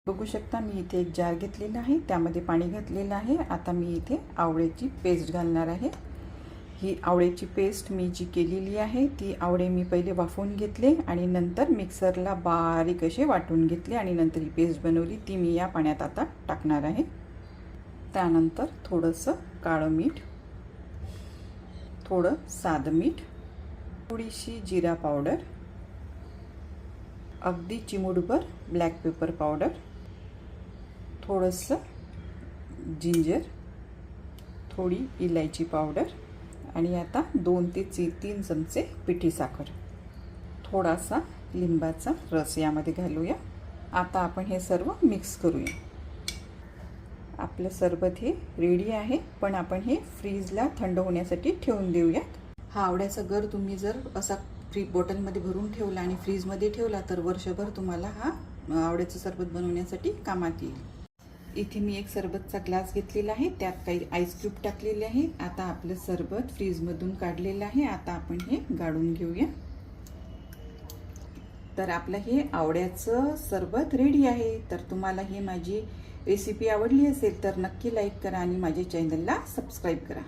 बघू शकता मी इथे एक जार घेतलेला आहे, त्यामध्ये पाणी घातलेलं आहे। आता मी इथे आवळ्याची पेस्ट घालणार आहे। ही आवळ्याची पेस्ट मी जी केलेली आहे ती आवळे मी पहिले वाफवून घेतले आणि नंतर मिक्सरला बारीक असे वाटून घेतले आणि नंतर ही पेस्ट बनवली, ती मी या पाण्यात आता टाकणार आहे। त्यानंतर थोडंसं काळं मीठ, थोडं साधं मीठ, थोडीशी जिरा पावडर, अगदी चिमूटभर ब्लॅक पेपर पावडर, थोडंसं जिंजर, थोडी इलायची पावडर आणि आता 2 ते 3 चमचे पिठी साखर, थोडासा लिंबाचा रस यामध्ये घालूया। आता आपण हे सर्व मिक्स करूया। आपलं सरबत हे रेडी आहे, पण आपण हे फ्रीजला थंड होण्यासाठी ठेवून देऊयात। हा आवळ्याचा गर तुम्ही जर असा बॉटलमध्ये भरून ठेवला आणि फ्रीजमध्ये ठेवला तर वर्षभर तुम्हाला हा आवळ्याचं सरबत बनवण्यासाठी कामात येईल। इथे मी एक सरबतचा ग्लास घेतलेला आहे, त्यात काही आईस क्यूब टाकलेले आहे। आता आपलं सरबत फ्रीजमधून काढलेलं आहे, आता आपण हे गाळून घेऊया। तर आपलं हे आवळ्याचं सरबत रेडी आहे। तर तुम्हाला ही माझी रेसिपी आवडली असेल तर नक्की लाईक करा आणि माझ्या चॅनलला सबस्क्राईब करा।